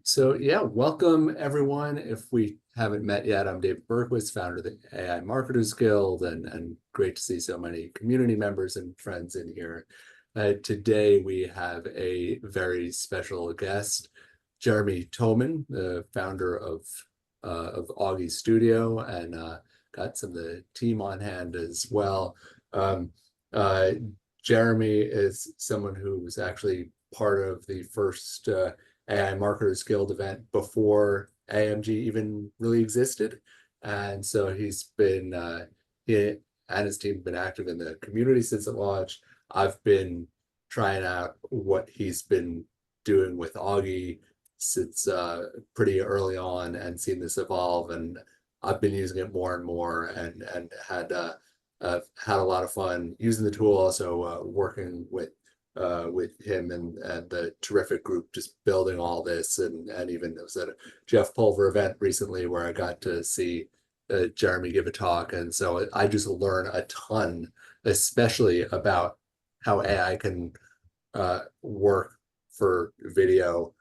So yeah, welcome everyone. If we haven't met yet, I'm David Berkowitz, founder of the AI Marketers Guild, and great to see so many community members and friends in here. Today we have a very special guest, Jeremy Toeman, the founder of Augie Studio, and got some of the team on hand as well. Um, uh, Jeremy is someone who was actually part of the first AI Marketers Guild event before AIMG even really existed. And so he and his team have been active in the community since it launched. I've been trying out what he's been doing with Augie since pretty early on and seen this evolve. And I've been using it more and more and had a lot of fun using the tool, also working with him and the terrific group just building all this. And even it was at a Jeff Pulver event recently where I got to see Jeremy give a talk. And so I just learn a ton, especially about how AI can work for video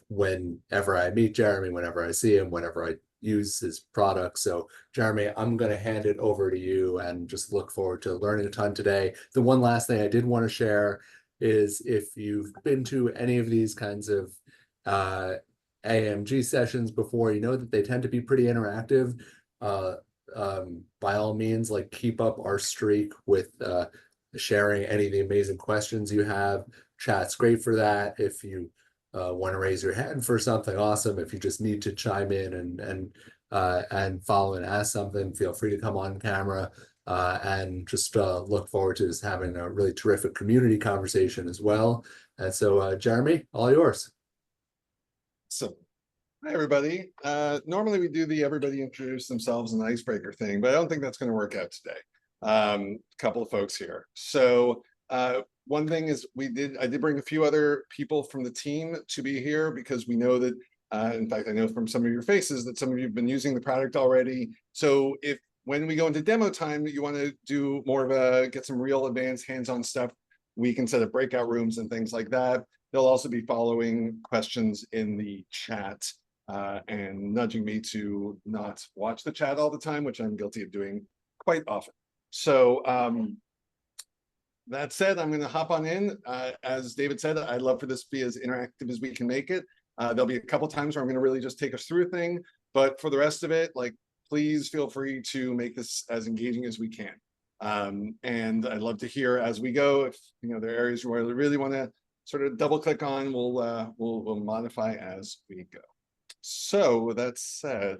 whenever I meet Jeremy, whenever I see him, whenever I use his products. So Jeremy, I'm going to hand it over to you and just look forward to learning a ton today. The one last thing I did want to share is if you've been to any of these kinds of AIMG sessions before, you know that they tend to be pretty interactive. Uh, by all means, like keep up our streak with sharing any of the amazing questions you have. Chat's great for that. If you want to raise your hand for something, awesome. If you just need to chime in and follow and ask something, feel free to come on camera. And just look forward to just having a really terrific community conversation as well. And so, Jeremy, all yours. So, hi everybody. Normally we do the everybody introduce themselves and icebreaker thing, but I don't think that's going to work out today. A couple of folks here. So one thing is I did bring a few other people from the team to be here because we know that, in fact, I know from some of your faces that some of you have been using the product already. So when we go into demo time, you want to do more of get some real advanced hands-on stuff, we can set up breakout rooms and things like that. They'll also be following questions in the chat and nudging me to not watch the chat all the time, which I'm guilty of doing quite often. So that said, I'm going to hop on in. As David said, I'd love for this to be as interactive as we can make it. There'll be a couple times where I'm going to really just take us through a thing, but for the rest of it, please feel free to make this as engaging as we can. And I'd love to hear as we go, if there are areas where I really want to sort of double click on, we'll modify as we go. So with that said,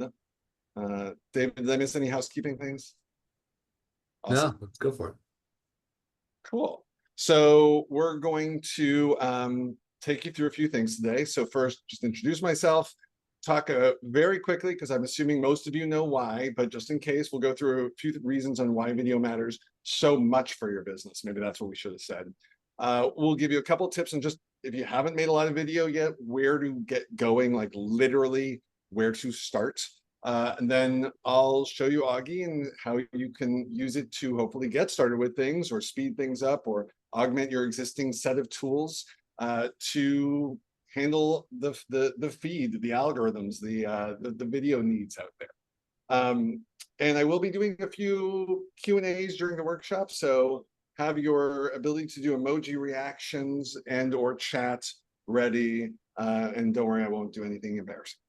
David, did I miss any housekeeping things? Awesome. No, let's go for it. Cool. So we're going to take you through a few things today. So first, just introduce myself. Talk very quickly, because I'm assuming most of you know why, but just in case, we'll go through a few reasons on why video matters so much for your business. Maybe that's what we should have said. We'll give you a couple tips, and just if you haven't made a lot of video yet, where to get going, like literally where to start. And then I'll show you Augie and how you can use it to hopefully get started with things or speed things up or augment your existing set of tools to handle the feed, the algorithms, the video needs out there. And I will be doing a few Q&As during the workshop, so have your ability to do emoji reactions and or chat ready. And don't worry, I won't do anything embarrassing.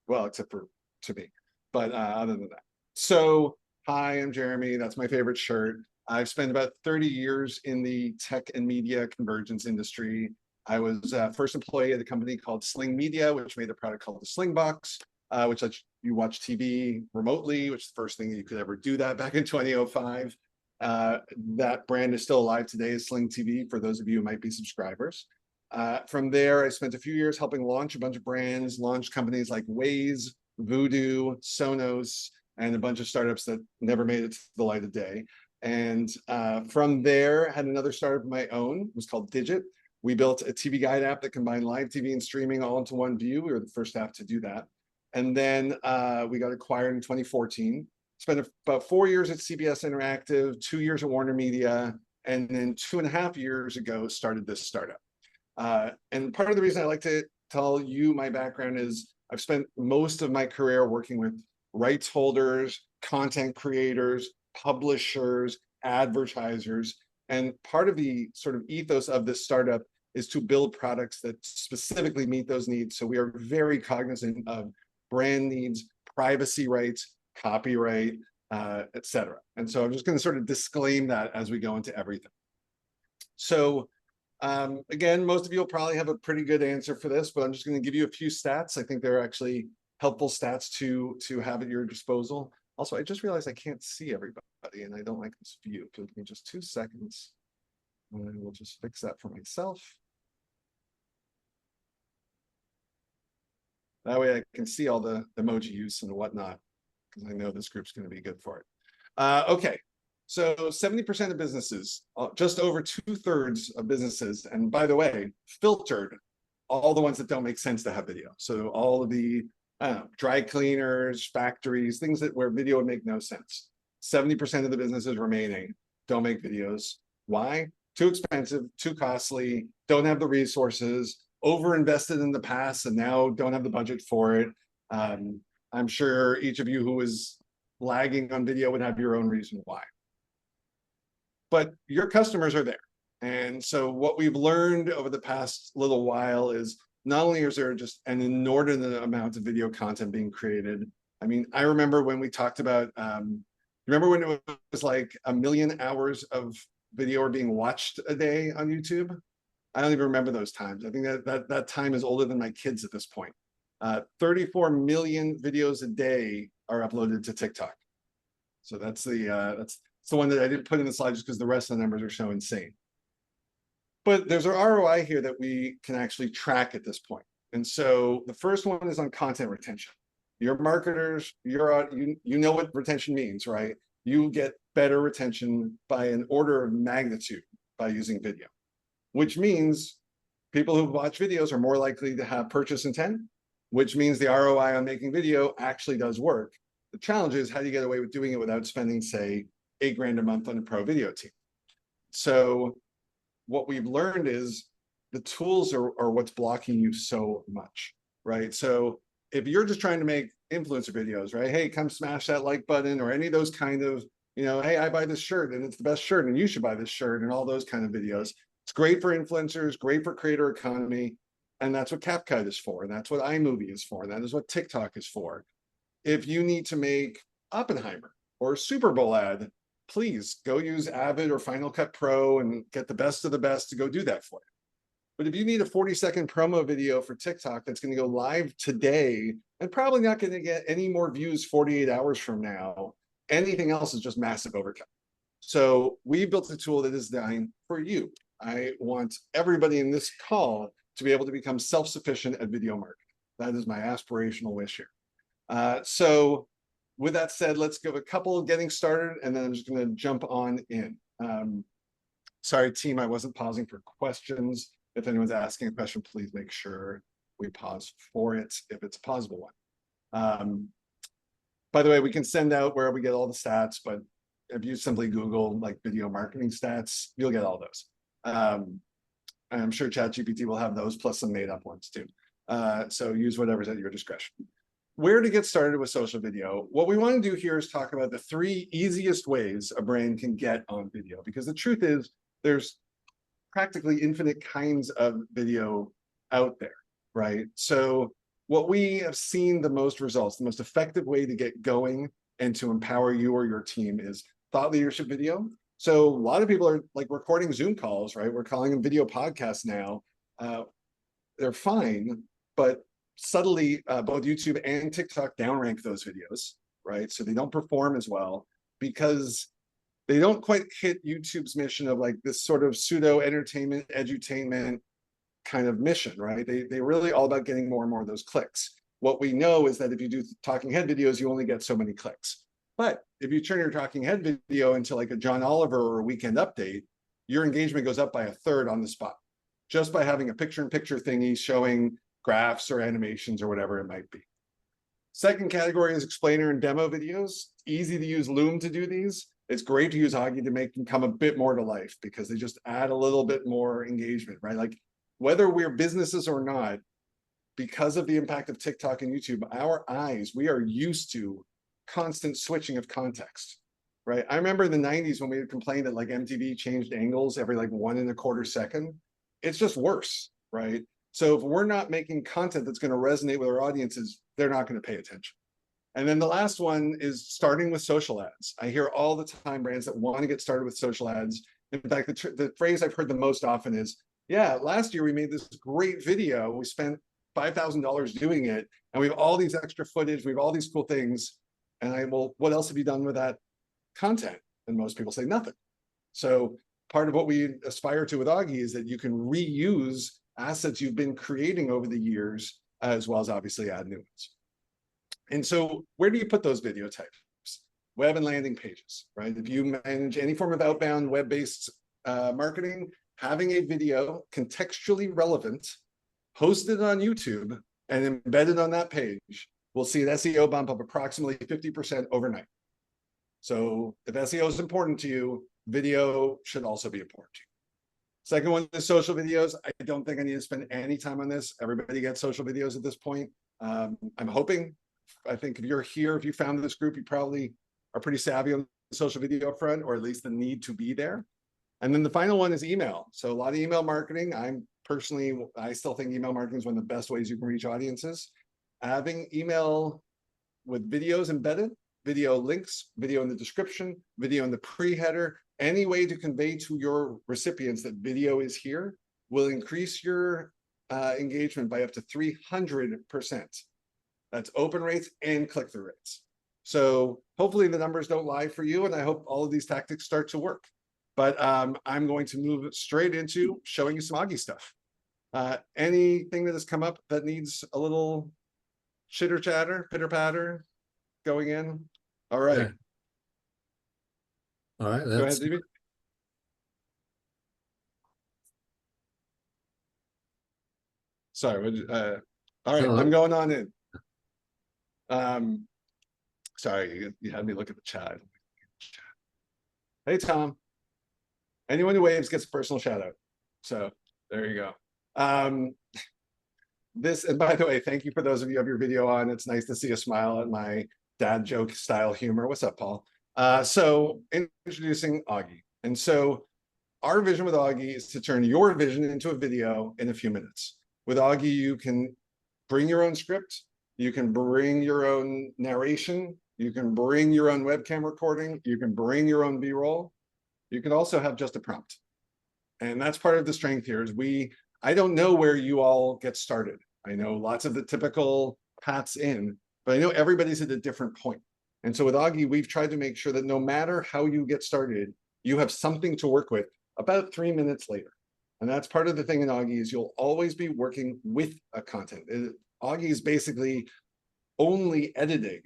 Well, except for to me, but other than that. So, hi, I'm Jeremy. That's my favorite shirt. I've spent about 30 years in the tech and media convergence industry. I was first employee at a company called Sling Media, which made a product called the Sling Box, which lets you watch TV remotely, which is the first thing you could ever do that back in 2005. That brand is still alive today as Sling TV, for those of you who might be subscribers. From there, I spent a few years helping launch a bunch of brands, launch companies like Waze, Voodoo, Sonos, and a bunch of startups that never made it to the light of day. And from there, had another startup of my own. It was called Digit. We built a TV guide app that combined live TV and streaming all into one view. We were the first app to do that. And then we got acquired in 2014. Spent about 4 years at CBS Interactive, 2 years at Warner Media, and then 2.5 years ago started this startup. And part of the reason I like to tell you my background is I've spent most of my career working with rights holders, content creators, publishers, advertisers. And part of the sort of ethos of this startup is to build products that specifically meet those needs. So we are very cognizant of brand needs, privacy rights, copyright, et cetera. And so I'm just going to sort of disclaim that as we go into everything. So again, most of you will probably have a pretty good answer for this, but I'm just going to give you a few stats. I think they're actually helpful stats to have at your disposal. Also, I just realized I can't see everybody and I don't like this view. Give me just 2 seconds. And I will just fix that for myself. That way I can see all the emoji use and whatnot, because I know this group's going to be good for it. Okay, so 70% of businesses, just over 2/3 of businesses, and by the way, filtered all the ones that don't make sense to have video. So all of the dry cleaners, factories, things where video would make no sense. 70% of the businesses remaining don't make videos. Why? Too expensive, too costly, don't have the resources, over-invested in the past and now don't have the budget for it. I'm sure each of you who is lagging on video would have your own reason why. But your customers are there. And so what we've learned over the past little while is not only is there just an inordinate amount of video content being created. I mean, I remember when we talked about, remember when it was like 1 million hours of video are being watched a day on YouTube? I don't even remember those times. I think that time is older than my kids at this point. 34 million videos a day are uploaded to TikTok. So that's the one that I didn't put in the slide just because the rest of the numbers are so insane. But there's an ROI here that we can actually track at this point. And so the first one is on content retention. Your marketers, you know what retention means, right? You get better retention by an order of magnitude by using video, which means people who watch videos are more likely to have purchase intent, which means the ROI on making video actually does work. The challenge is how do you get away with doing it without spending, say, $8 grand a month on a pro video team? So what we've learned is the tools are what's blocking you so much, right? So if you're just trying to make influencer videos, right? Hey, come smash that like button, or any of those kind of, hey, I buy this shirt and it's the best shirt and you should buy this shirt, and all those kind of videos. It's great for influencers, great for creator economy. And that's what CapCut is for. And that's what iMovie is for. And that is what TikTok is for. If you need to make Oppenheimer or a Super Bowl ad, please go use Avid or Final Cut Pro and get the best of the best to go do that for you. But if you need a 40-second promo video for TikTok that's going to go live today and probably not going to get any more views 48 hours from now, anything else is just massive overkill. So we built a tool that is designed for you. I want everybody in this call to be able to become self-sufficient at video marketing. That is my aspirational wish here. So with that said, let's give a couple of getting started, and then I'm just going to jump on in. Sorry, team, I wasn't pausing for questions. If anyone's asking a question, please make sure we pause for it if it's a pausable one. By the way, we can send out where we get all the stats, but if you simply Google like video marketing stats, you'll get all those. I'm sure ChatGPT will have those plus some made up ones too. So use whatever's at your discretion. Where to get started with social video? What we want to do here is talk about the 3 easiest ways a brand can get on video, because the truth is there's practically infinite kinds of video out there, right? So what we have seen the most results, the most effective way to get going and to empower you or your team is thought leadership video. So a lot of people are like recording Zoom calls, right? We're calling them video podcasts now. They're fine, but subtly both YouTube and TikTok downrank those videos, right? So they don't perform as well because they don't quite hit YouTube's mission of like this sort of pseudo entertainment, edutainment kind of mission, right? They're really all about getting more and more of those clicks. What we know is that if you do talking head videos, you only get so many clicks. But if you turn your talking head video into like a John Oliver or a Weekend Update, your engagement goes up by 1/3 on the spot, just by having a picture-in-picture thingy showing graphs or animations or whatever it might be. Second category is explainer and demo videos. Easy to use Loom to do these. It's great to use Augie to make them come a bit more to life because they just add a little bit more engagement, right? Like whether we're businesses or not, because of the impact of TikTok and YouTube, our eyes, we are used to constant switching of context, right? I remember in the 90s when we had complained that like MTV changed angles every like 1.25 seconds. It's just worse, right? So if we're not making content that's going to resonate with our audiences, they're not going to pay attention. And then the last one is starting with social ads. I hear all the time brands that want to get started with social ads. In fact, the phrase I've heard the most often is, yeah, last year we made this great video. We spent $5,000 doing it, and we have all these extra footage. We have all these cool things. And well, what else have you done with that content? And most people say nothing. So part of what we aspire to with Augie is that you can reuse assets you've been creating over the years, as well as obviously add new ones. And so where do you put those video types? Web and landing pages, right? If you manage any form of outbound web-based marketing, having a video contextually relevant, hosted on YouTube and embedded on that page, we'll see an SEO bump of approximately 50% overnight. So if SEO is important to you, video should also be important to you. Second one is social videos. I don't think I need to spend any time on this. Everybody gets social videos at this point. I'm hoping, I think if you're here, if you found this group, you probably are pretty savvy on the social video front, or at least the need to be there. And then the final one is email. So a lot of email marketing. I still think email marketing is one of the best ways you can reach audiences. Having email with videos embedded, video links, video in the description, video in the pre-header, any way to convey to your recipients that video is here will increase your engagement by up to 300%. That's open rates and click-through rates. So hopefully the numbers don't lie for you, and I hope all of these tactics start to work. But I'm going to move straight into showing you some Augie stuff. Anything that has come up that needs a little chitter chatter, pitter patter going in? All right. Yeah. All right. Go ahead, David. Sorry. All right, I'm going on in. Sorry, you had me look at the chat. Hey, Tom. Anyone who waves gets a personal shout out. So there you go. This, and by the way, thank you for those of you who have your video on. It's nice to see a smile at my dad joke style humor. What's up, Paul? So introducing Augie. And so our vision with Augie is to turn your vision into a video in a few minutes. With Augie, you can bring your own script. You can bring your own narration. You can bring your own webcam recording. You can bring your own B-roll. You can also have just a prompt. And that's part of the strength here is I don't know where you all get started. I know lots of the typical paths in, but I know everybody's at a different point. And so with Augie, we've tried to make sure that no matter how you get started, you have something to work with about 3 minutes later. And that's part of the thing in Augie is you'll always be working with a content. Augie is basically only editing.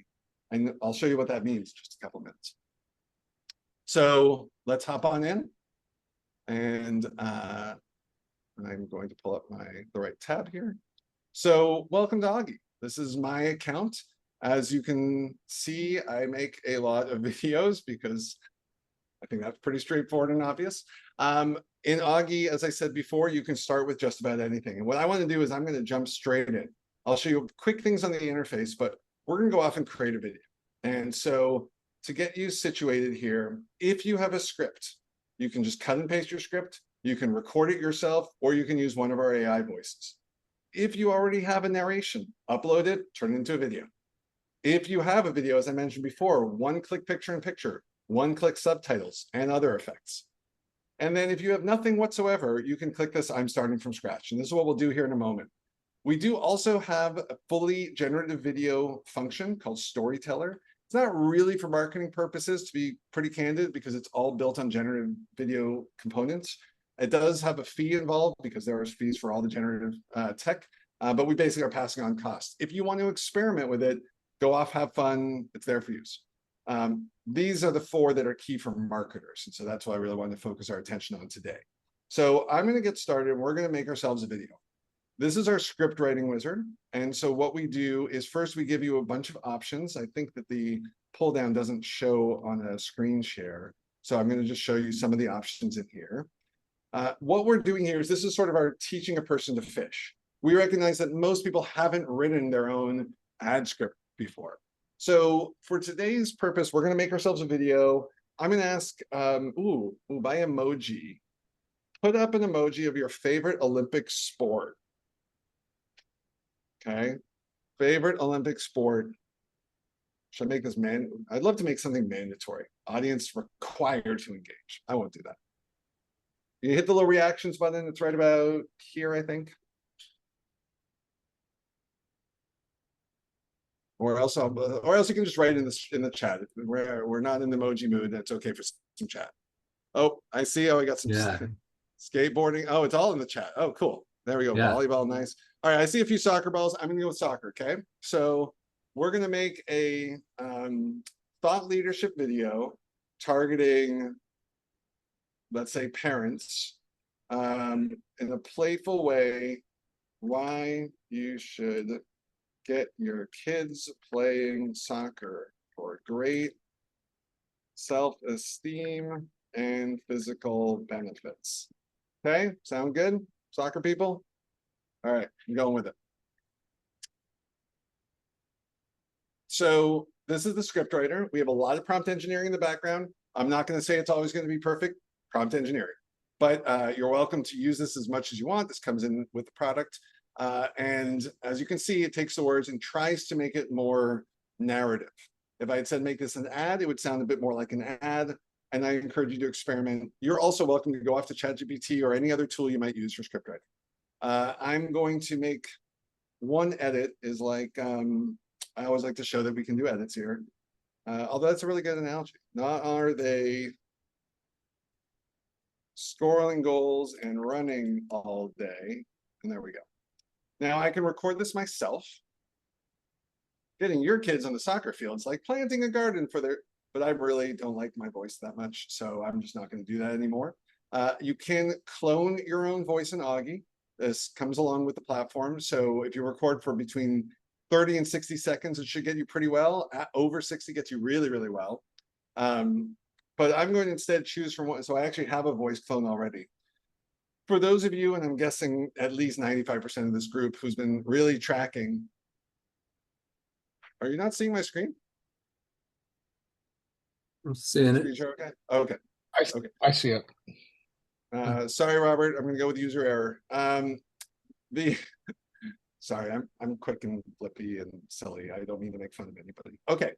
And I'll show you what that means in just a couple minutes. So let's hop on in. And I'm going to pull up the right tab here. So welcome to Augie. This is my account. As you can see, I make a lot of videos because I think that's pretty straightforward and obvious. In Augie, as I said before, you can start with just about anything. And what I want to do is I'm going to jump straight in. I'll show you quick things on the interface, but we're going to go off and create a video. And so to get you situated here, if you have a script, you can just cut and paste your script. You can record it yourself, or you can use one of our AI voices. If you already have a narration, upload it, turn it into a video. If you have a video, as I mentioned before, one-click picture-in-picture, one-click subtitles, and other effects. And then if you have nothing whatsoever, you can click this I'm starting from scratch. And this is what we'll do here in a moment. We do also have a fully generative video function called Storyteller. It's not really for marketing purposes, to be pretty candid, because it's all built on generative video components. It does have a fee involved because there are fees for all the generative tech, but we basically are passing on costs. If you want to experiment with it, go off, have fun, it's there for use. These are the 4 that are key for marketers. And so that's why I really wanted to focus our attention on today. So I'm going to get started and we're going to make ourselves a video. This is our script writing wizard. And so what we do is first we give you a bunch of options. I think that the pull down doesn't show on a screen share. So I'm going to just show you some of the options in here. What we're doing here is this is sort of our teaching a person to fish. we recognize that most people haven't written their own ad script before. So for today's purpose, we're going to make ourselves a video. I'm going to ask, by emoji, put up an emoji of your favorite Olympic sport. Okay, favorite Olympic sport. Should I make this I'd love to make something mandatory. Audience required to engage. I won't do that. You hit the little reactions button. It's right about here, I think. Or else you can just write in the chat. We're not in the emoji mood. That's okay for some chat. Oh, I see. Oh, I got some skateboarding. Oh, it's all in the chat. Oh, cool. There we go. Yeah. Volleyball, nice. All right, I see a few soccer balls. I'm gonna go with soccer. Okay, so we're gonna make a thought leadership video targeting, let's say, parents, in a playful way, why you should get your kids playing soccer for great self-esteem and physical benefits. Okay, sound good, soccer people? All right, I'm going with it. So this is the script writer. We have a lot of prompt engineering in the background. I'm not going to say it's always going to be perfect, prompt engineering, but you're welcome to use this as much as you want. This comes in with the product. And as you can see, it takes the words and tries to make it more narrative. If I had said make this an ad, it would sound a bit more like an ad. And I encourage you to experiment. You're also welcome to go off to ChatGPT or any other tool you might use for script writing. I'm going to make one edit is like, I always like to show that we can do edits here. Although that's a really good analogy. Not are they scoring goals and running all day. And there we go. Now I can record this myself. Getting your kids on the soccer field, it's like planting a garden for their, but I really don't like my voice that much, so I'm just not going to do that anymore. You can clone your own voice in Augie. This comes along with the platform. So if you record for between 30 and 60 seconds, it should get you pretty well. At over 60 gets you really, really well. But I'm going to instead choose from one. So I actually have a voice clone already. For those of you, and I'm guessing at least 95% of this group who's been really tracking, are you not seeing my screen? I'm seeing it. Okay. Okay. I see it. Sorry, Robert. I'm going to go with user error. Sorry, I'm quick and flippy and silly. I don't mean to make fun of anybody. Okay.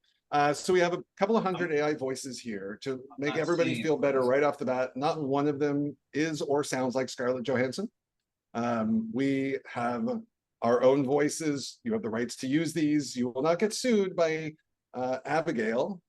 So we have a couple of hundred AI voices here to make everybody feel better right off the bat. Not one of them is or sounds like Scarlett Johansson. We have our own voices. You have the rights to use these. You will not get sued by Abigail.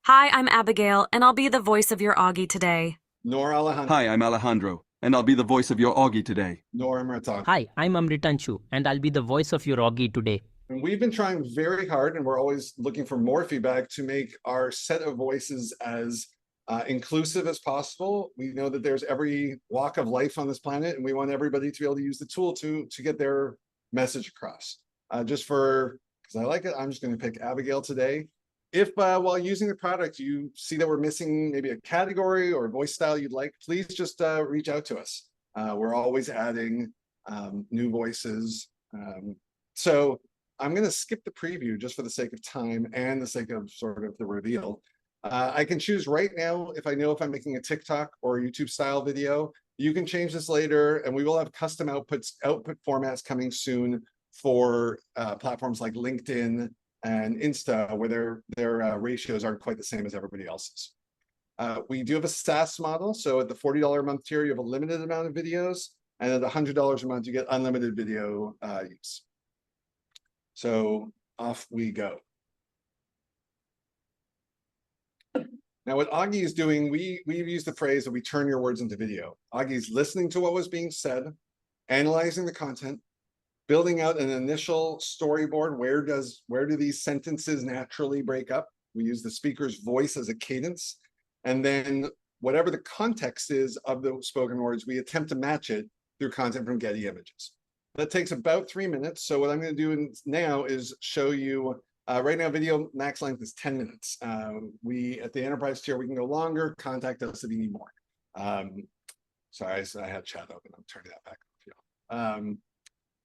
Hi, I'm Abigail, and I'll be the voice of your Augie today. Nor Alejandro. Hi, I'm Alejandro, and I'll be the voice of your Augie today. Nor Amritan. Hi, I'm Amritanshu, and I'll be the voice of your Augie today. And we've been trying very hard, and we're always looking for more feedback to make our set of voices as inclusive as possible. We know that there's every walk of life on this planet, and we want everybody to be able to use the tool to get their message across. Just for, because I like it, I'm just going to pick Abigail today. If while using the product, you see that we're missing maybe a category or a voice style you'd like, please just reach out to us. We're always adding new voices. So I'm going to skip the preview just for the sake of time and the sake of sort of the reveal. I can choose right now if I know if I'm making a TikTok or a YouTube style video. You can change this later, and we will have custom output formats coming soon for platforms like LinkedIn and Insta, where their ratios aren't quite the same as everybody else's. We do have a SaaS model. So at the $40 a month tier, you have a limited amount of videos, and at $100 a month, you get unlimited video use. So off we go. Now what Augie is doing, we've used the phrase that we turn your words into video. Augie's listening to what was being said, analyzing the content, building out an initial storyboard. Where do these sentences naturally break up? We use the speaker's voice as a cadence. And then whatever the context is of the spoken words, we attempt to match it through content from Getty Images. That takes about 3 minutes. So what I'm going to do now is show you, right now video max length is 10 minutes. We at the enterprise tier, we can go longer. Contact us if you need more. Sorry, I had chat open. I'm turning that back off.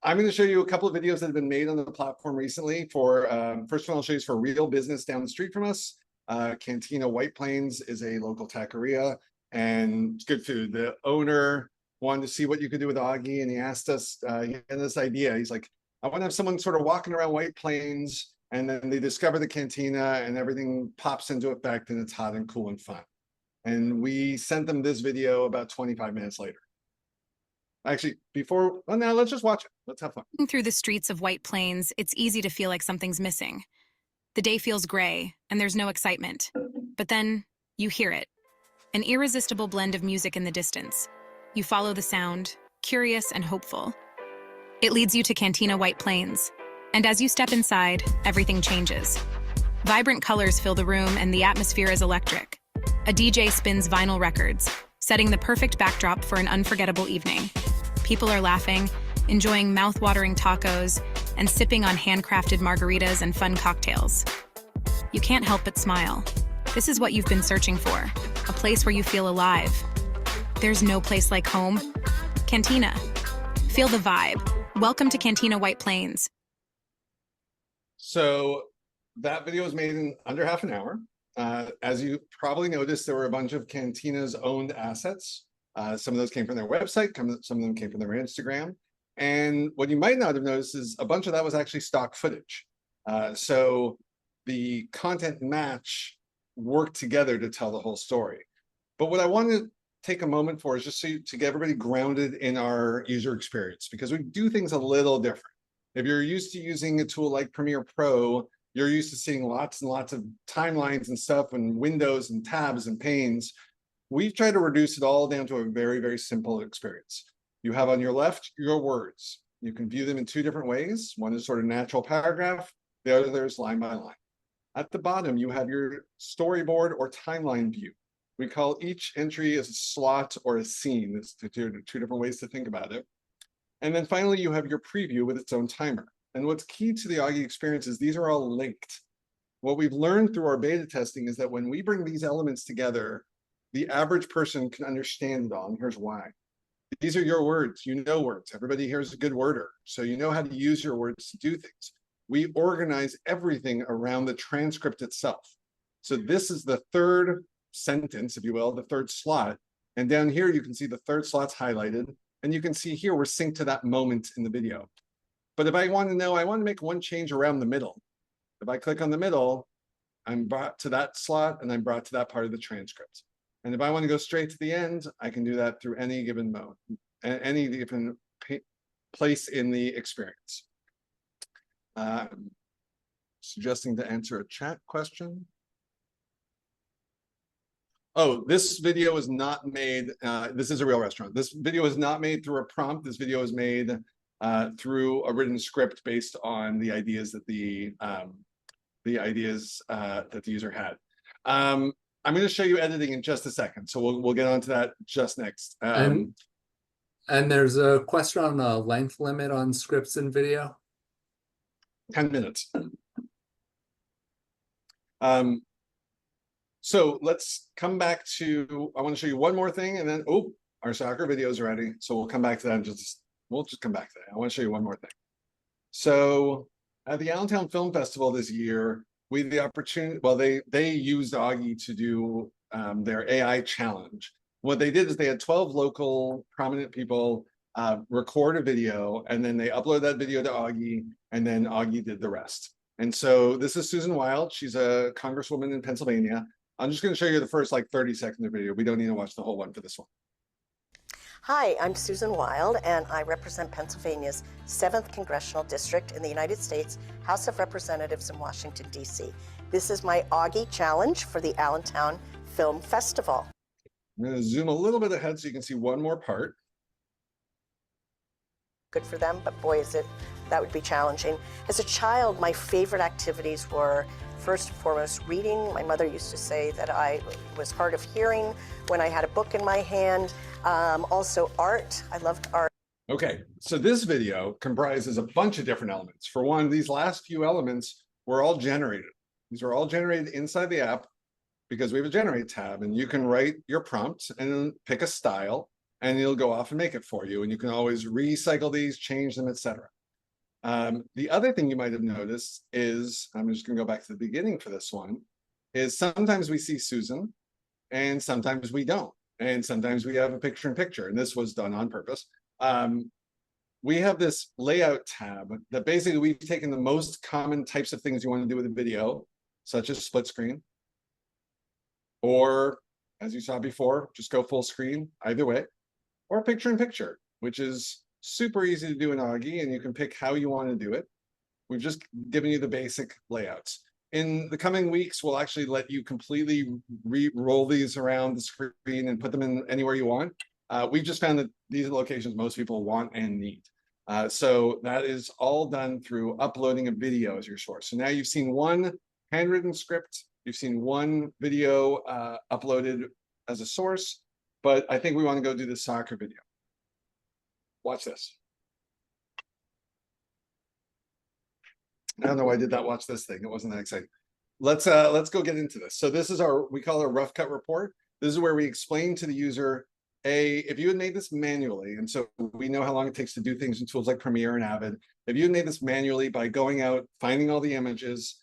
I'm going to show you a couple of videos that have been made on the platform recently. For first one, I'll show you is for real business down the street from us. Cantina White Plains is a local taqueria and it's good food. The owner wanted to see what you could do with Augie, and he asked us, he had this idea. He's like, I want to have someone sort of walking around White Plains, and then they discover the cantina and everything pops into effect and it's hot and cool and fun. And we sent them this video about 25 minutes later. Actually, well, now let's just watch it. Let's have fun. Through the streets of White Plains, it's easy to feel like something's missing. The day feels gray, and there's no excitement. But then, you hear it. An irresistible blend of music in the distance. You follow the sound, curious and hopeful. It leads you to Cantina White Plains. And as you step inside, everything changes. Vibrant colors fill the room, and the atmosphere is electric. A DJ spins vinyl records, setting the perfect backdrop for an unforgettable evening. People are laughing, enjoying mouth-watering tacos, and sipping on handcrafted margaritas and fun cocktails. You can't help but smile. This is what you've been searching for, a place where you feel alive. There's no place like home. Cantina. Feel the vibe. Welcome to Cantina White Plains. So that video was made in under half an hour. As you probably noticed, there were a bunch of Cantina's owned assets. Some of those came from their website, some of them came from their Instagram. And what you might not have noticed is a bunch of that was actually stock footage. So the content match worked together to tell the whole story. But what I want to take a moment for is just to get everybody grounded in our user experience, because we do things a little different. If you're used to using a tool like Premiere Pro, you're used to seeing lots and lots of timelines and stuff and windows and tabs and panes. We've tried to reduce it all down to a very, very simple experience. You have on your left your words. You can view them in two different ways. One is sort of natural paragraph, the other is line by line. At the bottom, you have your storyboard or timeline view. We call each entry as a slot or a scene. There's two different ways to think about it. And then finally, you have your preview with its own timer. And what's key to the Augie experience is these are all linked. What we've learned through our beta testing is that when we bring these elements together, the average person can understand it all, and here's why. These are your words, you know words. Everybody here is a good worder, so you know how to use your words to do things. We organize everything around the transcript itself. So this is the third sentence, if you will, the third slot. And down here, you can see the third slot's highlighted. And you can see here, we're synced to that moment in the video. But if I want to know, I want to make one change around the middle. If I click on the middle, I'm brought to that slot and I'm brought to that part of the transcript. And if I want to go straight to the end, I can do that through any given mode, any given place in the experience. Suggesting to answer a chat question. Oh, this video was not made, this is a real restaurant. This video is not made through a prompt. This video is made through a written script based on the ideas that the user had. I'm going to show you editing in just a second, so we'll get onto that just next. And there's a question on the length limit on scripts and video. 10 minutes. So let's come back to, I want to show you one more thing, and then, oh, our soccer video is ready. So we'll come back to that and we'll just come back to that. I want to show you one more thing. So at the Allentown Film Festival this year, we had the opportunity, well, they used Augie to do their AI challenge. What they did is they had 12 local prominent people record a video, and then they upload that video to Augie, and then Augie did the rest. And so this is Susan Wild. She's a congresswoman in Pennsylvania. I'm just going to show you the first like 30 seconds of the video. We don't need to watch the whole one for this one. Hi, I'm Susan Wild, and I represent Pennsylvania's 7th Congressional District in the United States House of Representatives in Washington, D.C. This is my Augie challenge for the Allentown Film Festival. I'm going to zoom a little bit ahead so you can see one more part. Good for them, but boy, that would be challenging. As a child, my favorite activities were, first and foremost, reading. My mother used to say that I was hard of hearing when I had a book in my hand. Also art, I loved art. Okay, so this video comprises a bunch of different elements. For one, these last few elements were all generated. These are all generated inside the app because we have a generate tab, and you can write your prompt and pick a style, and it'll go off and make it for you. And you can always recycle these, change them, etc. The other thing you might have noticed is, I'm just going to go back to the beginning for this one, is sometimes we see Susan and sometimes we don't. And sometimes we have a picture-in-picture, and this was done on purpose. We have this layout tab that basically we've taken the most common types of things you want to do with a video, such as split screen, or as you saw before, just go full screen, either way, or picture-in-picture, which is super easy to do in Augie, and you can pick how you want to do it. We've just given you the basic layouts. In the coming weeks, we'll actually let you completely roll these around the screen and put them in anywhere you want. We've just found that these are locations most people want and need. So that is all done through uploading a video as your source. So now you've seen one handwritten script, you've seen one video uploaded as a source, but I think we want to go do the soccer video. Watch this. I don't know why I did that. Watch this thing. It wasn't that exciting. Let's go get into this. So this is we call it a rough cut report. This is where we explain to the user, if you had made this manually, and so we know how long it takes to do things in tools like Premiere and Avid. If you had made this manually by going out, finding all the images,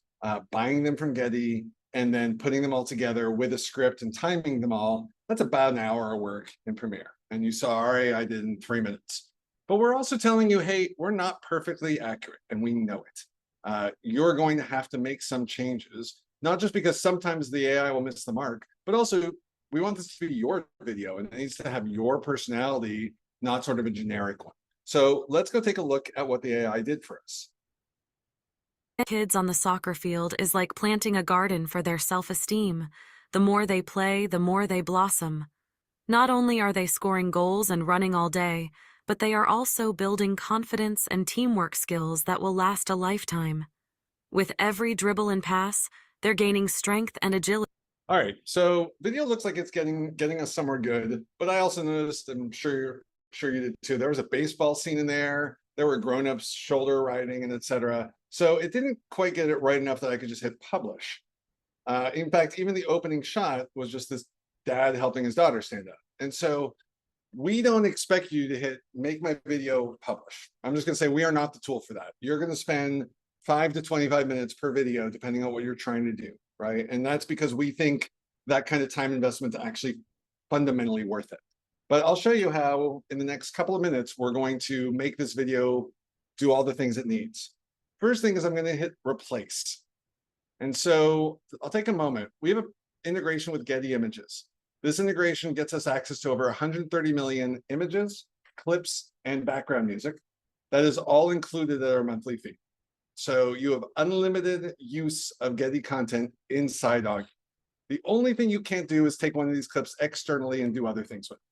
buying them from Getty, and then putting them all together with a script and timing them all, that's about an hour of work in Premiere. And you saw I did in 3 minutes. But we're also telling you, hey, we're not perfectly accurate, and we know it. You're going to have to make some changes, not just because sometimes the AI will miss the mark, but also we want this to be your video and it needs to have your personality, not sort of a generic one. So let's go take a look at what the AI did for us. Kids on the soccer field is like planting a garden for their self-esteem. The more they play, the more they blossom. Not only are they scoring goals and running all day, but they are also building confidence and teamwork skills that will last a lifetime. With every dribble and pass, they're gaining strength and agility. All right, so video looks like it's getting us somewhere good, but I also noticed, I'm sure you did too, there was a baseball scene in there. There were grown-ups shoulder riding and etc. So it didn't quite get it right enough that I could just hit publish. In fact, even the opening shot was just this dad helping his daughter stand up. And so we don't expect you to hit make my video publish. I'm just going to say we are not the tool for that. You're going to spend 5 to 25 minutes per video, depending on what you're trying to do, right? And that's because we think that kind of time investment is actually fundamentally worth it. But I'll show you how in the next couple of minutes, we're going to make this video do all the things it needs. First thing is I'm going to hit replace. And so I'll take a moment. We have an integration with Getty Images. This integration gets us access to over 130 million images, clips, and background music. That is all included at our monthly fee. So you have unlimited use of Getty content inside Augie. The only thing you can't do is take one of these clips externally and do other things with it.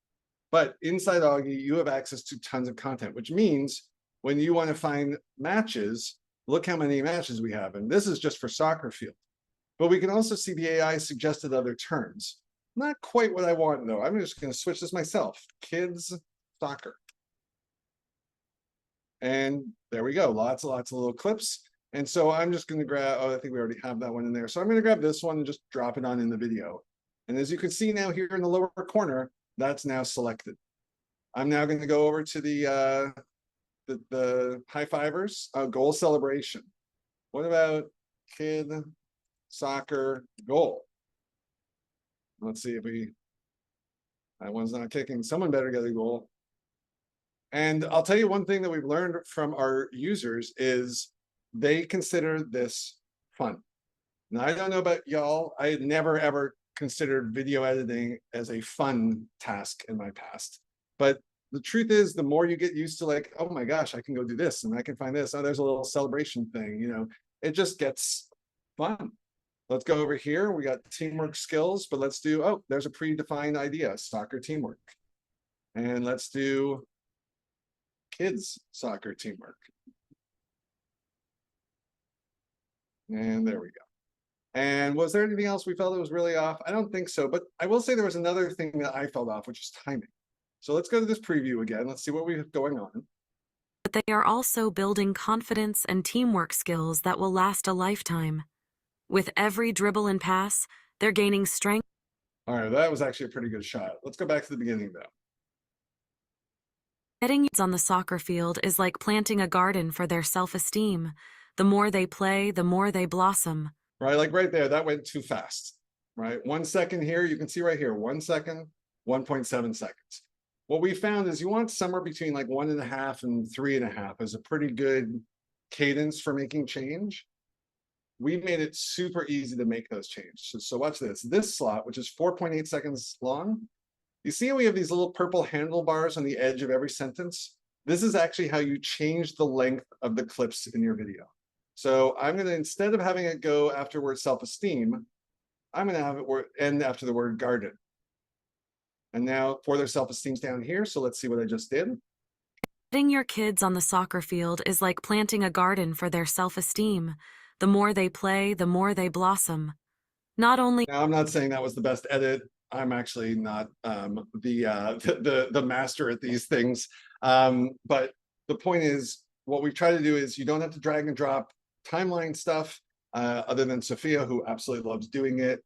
But inside Augie, you have access to tons of content, which means when you want to find matches, look how many matches we have. And this is just for soccer field. But we can also see the AI suggested other terms. Not quite what I want, though. I'm just going to switch this myself. Kids soccer. And there we go. Lots and lots of little clips. And so I'm just going to grab, I think we already have that one in there. So I'm going to grab this one and just drop it on in the video. And as you can see now here in the lower corner, that's now selected. I'm now going to go over to the high fivers, goal celebration. What about kid soccer goal? Let's see if that one's not kicking. Someone better get a goal. And I'll tell you one thing that we've learned from our users is they consider this fun. Now, I don't know about y'all. I had never, ever considered video editing as a fun task in my past. But the truth is, the more you get used to like, oh my gosh, I can go do this and I can find this. Oh, there's a little celebration thing, you know, it just gets fun. Let's go over here. We got teamwork skills, but let's do, oh, there's a predefined idea, soccer teamwork. And let's do kids soccer teamwork. And there we go. And was there anything else we felt it was really off? I don't think so, but I will say there was another thing that I felt off, which is timing. So let's go to this preview again. Let's see what we have going on. But they are also building confidence and teamwork skills that will last a lifetime. With every dribble and pass, they're gaining strength. All right, that was actually a pretty good shot. Let's go back to the beginning though. Getting kids on the soccer field is like planting a garden for their self-esteem. The more they play, the more they blossom. Right, like right there, that went too fast, right? 1 second here, you can see right here, 1 second, 1.7 seconds. What we found is you want somewhere between like 1.5 and 3.5 as a pretty good cadence for making change. We made it super easy to make those changes. So watch this. This slot, which is 4.8 seconds long, you see how we have these little purple handlebars on the edge of every sentence? This is actually how you change the length of the clips in your video. So I'm going to, instead of having it go after word self-esteem, I'm going to have it end after the word garden. And now for their self-esteem's down here. So let's see what I just did. Getting your kids on the soccer field is like planting a garden for their self-esteem. The more they play, the more they blossom. Not only Now, I'm not saying that was the best edit. I'm actually not the master at these things. But the point is, what we try to do is you don't have to drag and drop timeline stuff, other than Sophia, who absolutely loves doing it.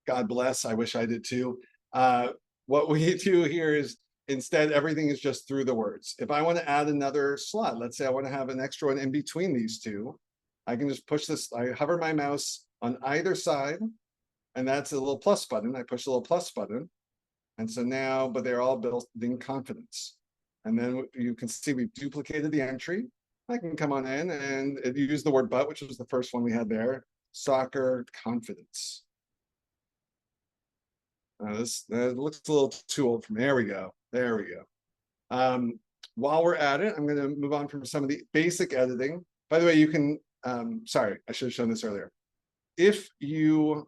God bless. I wish I did too. What we do here is instead everything is just through the words. If I want to add another slot, let's say I want to have an extra one in between these two, I can just push this. I hover my mouse on either side, and that's a little plus button. I push a little plus button. And so now, but they're all built in confidence. And then you can see we've duplicated the entry. I can come on in and use the word but, which was the first one we had there. Soccer confidence. This looks a little too old from, there we go. There we go. While we're at it, I'm going to move on from some of the basic editing. By the way, you can, sorry, I should have shown this earlier. If you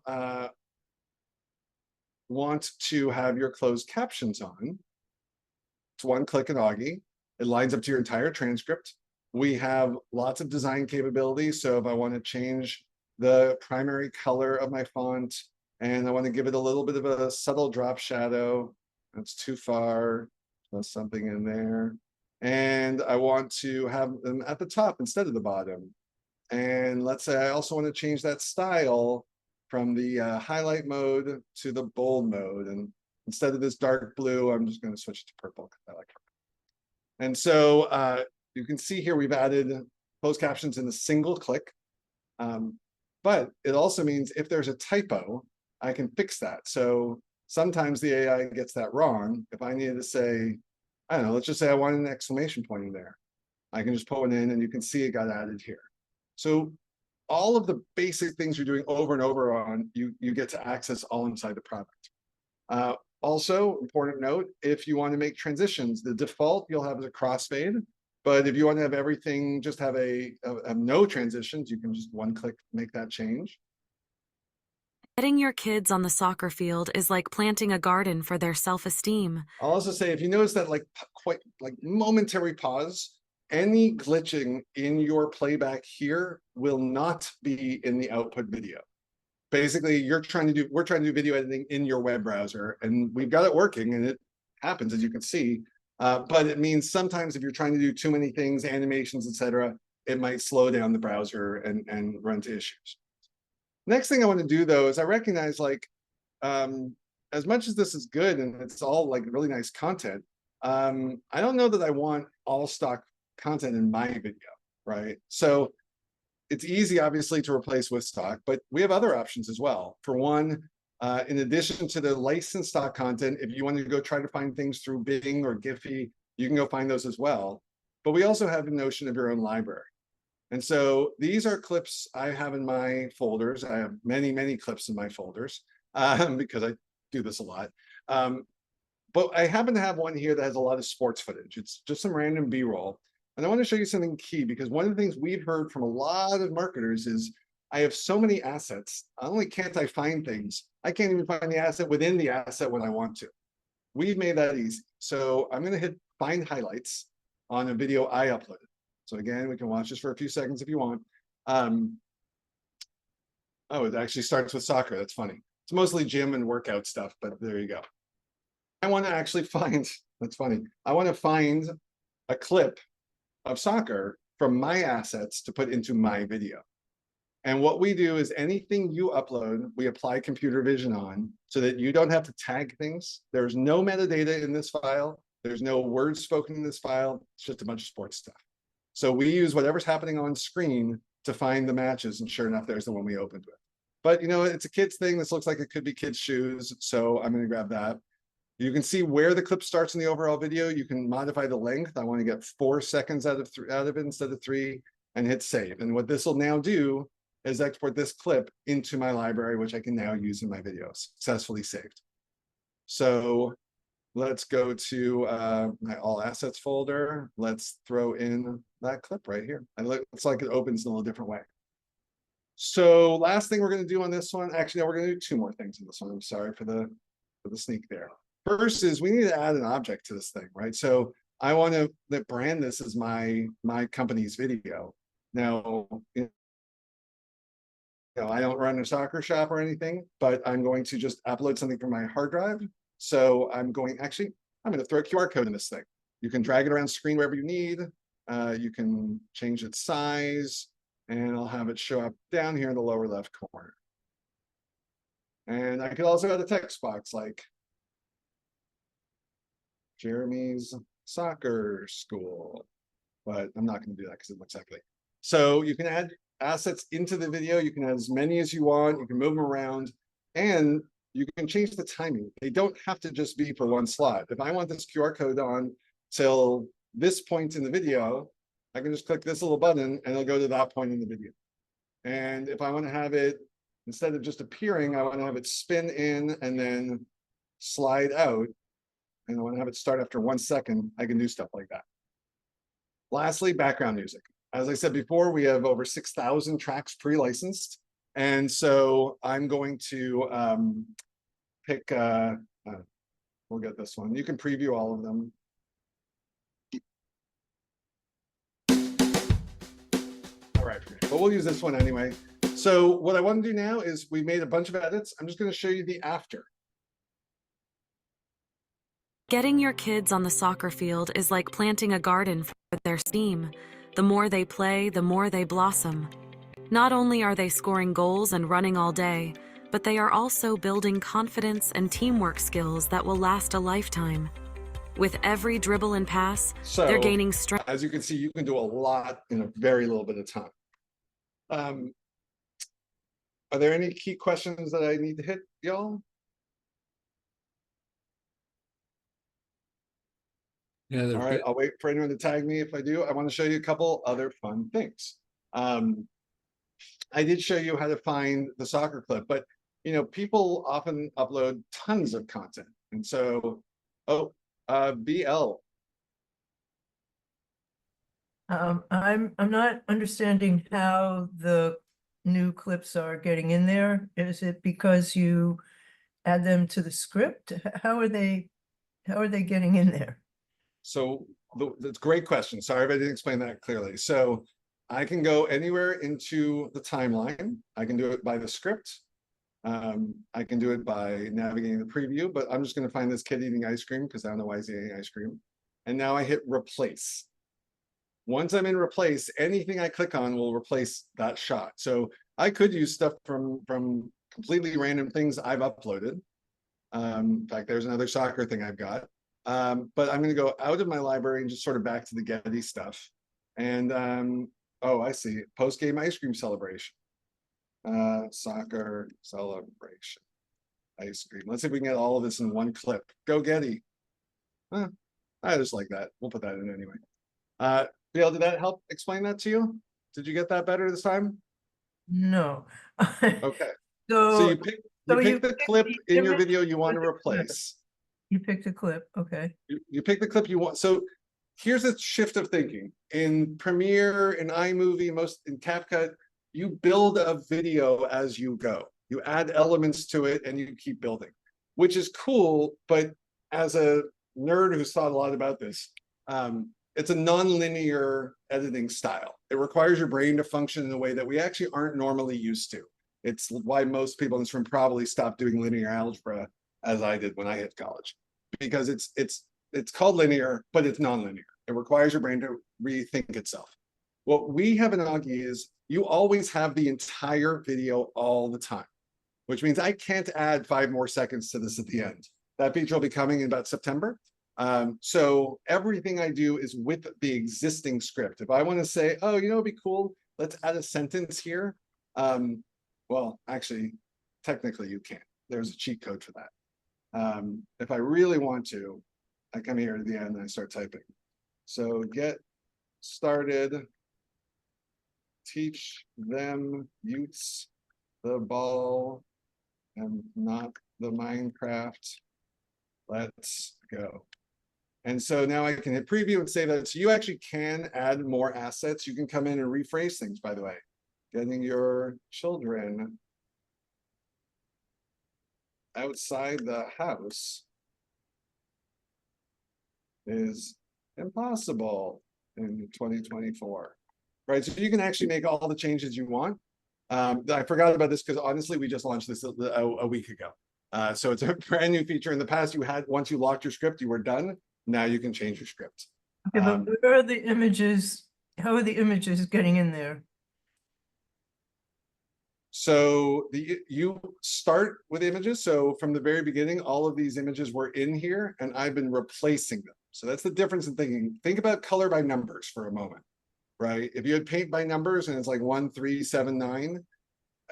want to have your closed captions on, it's one click in Augie. It lines up to your entire transcript. We have lots of design capabilities. So if I want to change the primary color of my font, and I want to give it a little bit of a subtle drop shadow, that's too far, there's something in there. And I want to have them at the top instead of the bottom. And let's say I also want to change that style from the highlight mode to the bold mode. And instead of this dark blue, I'm just going to switch to purple because I like purple. And so you can see here we've added closed captions in a single click. But it also means if there's a typo, I can fix that. So sometimes the AI gets that wrong. If I needed to say, I don't know, let's just say I want an exclamation point in there. I can just put one in and you can see it got added here. So all of the basic things you're doing over and over on, you get to access all inside the product. Also, important note, if you want to make transitions, the default you'll have is a crossfade. But if you want to have everything, just have no transitions, you can just one click make that change. getting your kids on the soccer field is like planting a garden for their self-esteem. I'll also say, if you notice that quite momentary pause, any glitching in your playback here will not be in the output video. Basically, we're trying to do video editing in your web browser, and we've got it working, and it happens, as you can see. But it means sometimes if you're trying to do too many things, animations, etc., it might slow down the browser and run into issues. Next thing I want to do, though, is I recognize, as much as this is good and it's all really nice content, I don't know that I want all stock content in my video, right? So it's easy, obviously, to replace with stock, but we have other options as well. For one, in addition to the licensed stock content, if you want to go try to find things through Bing or Giphy, you can go find those as well. But we also have the notion of your own library. And so these are clips I have in my folders. I have many, many clips in my folders because I do this a lot. But I happen to have one here that has a lot of sports footage. It's just some random B-roll. And I want to show you something key, because one of the things we've heard from a lot of marketers is, I have so many assets. Not only can't I find things, I can't even find the asset within the asset when I want to. We've made that easy. So I'm going to hit find highlights on a video I uploaded. So again, we can watch this for a few seconds if you want. Oh, it actually starts with soccer. That's funny. It's mostly gym and workout stuff, but there you go. I want to actually find, that's funny. I want to find a clip of soccer from my assets to put into my video. And what we do is anything you upload, we apply computer vision on so that you don't have to tag things. There's no metadata in this file. There's no words spoken in this file. It's just a bunch of sports stuff. So we use whatever's happening on screen to find the matches, and sure enough, there's the one we opened with. But you know, it's a kid's thing. This looks like it could be kids' shoes, so I'm going to grab that. You can see where the clip starts in the overall video. You can modify the length. I want to get 4 seconds out of it instead of 3, and hit save. And what this will now do is export this clip into my library, which I can now use in my videos. Successfully saved. So let's go to my all assets folder. Let's throw in that clip right here. And it looks like it opens in a little different way. So last thing we're going to do on this one, actually, no, we're going to do 2 more things in this one. I'm sorry for the sneak there. First is we need to add an object to this thing, right? So I want to brand this as my company's video. Now, you know, I don't run a soccer shop or anything, but I'm going to just upload something from my hard drive. So I'm going to throw a QR code in this thing. You can drag it around screen wherever you need. You can change its size, and I'll have it show up down here in the lower left corner. And I could also add a text box like Jeremy's soccer school, but I'm not going to do that because it looks ugly. So you can add assets into the video. You can add as many as you want. You can move them around, and you can change the timing. They don't have to just be for one slot. If I want this QR code on till this point in the video, I can just click this little button and it'll go to that point in the video. And if I want to have it, instead of just appearing, I want to have it spin in and then slide out. And I want to have it start after 1 second. I can do stuff like that. Lastly, background music. As I said before, we have over 6,000 tracks pre-licensed. And so I'm going to pick, we'll get this one. You can preview all of them. All right, but we'll use this one anyway. So what I want to do now is we made a bunch of edits. I'm just going to show you the after. Getting your kids on the soccer field is like planting a garden for their steam. The more they play, the more they blossom. Not only are they scoring goals and running all day, but they are also building confidence and teamwork skills that will last a lifetime. With every dribble and pass, they're gaining strength. As you can see, you can do a lot in a very little bit of time. Are there any key questions that I need to hit, y'all? Yeah, all right, I'll wait for anyone to tag me if I do. I want to show you a couple other fun things. I did show you how to find the soccer clip, but you know, people often upload tons of content. And so, BL. I'm not understanding how the new clips are getting in there. Is it because you add them to the script? How are they getting in there? So that's a great question. Sorry if I didn't explain that clearly. So I can go anywhere into the timeline. I can do it by the script. I can do it by navigating the preview, but I'm just going to find this kid eating ice cream because I don't know why he's eating ice cream. And now I hit replace. Once I'm in replace, anything I click on will replace that shot. So I could use stuff from completely random things I've uploaded. In fact, there's another soccer thing I've got. But I'm going to go out of my library and just sort of back to the Getty stuff. And oh, I see. Post-game ice cream celebration. Soccer celebration. Ice cream. Let's see if we can get all of this in one clip. Go Getty. I just like that. We'll put that in anyway. Bill, did that help explain that to you? Did you get that better this time? No. Okay. So you pick the clip in your video you want to replace. You picked a clip, okay. You pick the clip you want. So here's a shift of thinking. In Premiere, in iMovie, in CapCut, you build a video as you go. You add elements to it and you keep building, which is cool. But as a nerd who's thought a lot about this, it's a non-linear editing style. It requires your brain to function in a way that we actually aren't normally used to. It's why most people in this room probably stopped doing linear algebra as I did when I hit college, because it's called linear, but it's non-linear. It requires your brain to rethink itself. What we have in Augie is you always have the entire video all the time, which means I can't add 5 more seconds to this at the end. That feature will be coming in about September. So everything I do is with the existing script. If I want to say, oh, you know, it'd be cool, let's add a sentence here. Well, actually, technically you can't. There's a cheat code for that. If I really want to, I come here to the end and I start typing. So get started, teach them Utes the ball and not the Minecraft. Let's go. And so now I can hit preview and save that. So you actually can add more assets. You can come in and rephrase things, by the way. Getting your children outside the house is impossible in 2024. Right, so you can actually make all the changes you want. I forgot about this because honestly, we just launched this a week ago. So it's a brand new feature. In the past, you had, once you locked your script, you were done. Now you can change your script. Okay, but where are the images? How are the images getting in there? So you start with images. So from the very beginning, all of these images were in here and I've been replacing them. So that's the difference in thinking. Think about color by numbers for a moment, right? If you had paint by numbers and it's like 1, 3, 7, 9,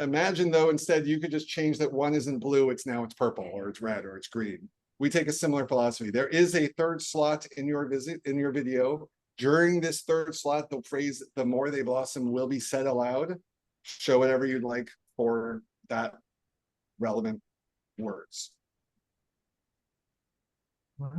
imagine though, instead you could just change that one isn't blue, it's purple or it's red or it's green. We take a similar philosophy. There is a third slot in your video. During this third slot, the phrase, the more they blossom, will be said aloud. Show whatever you'd like for that relevant words. What?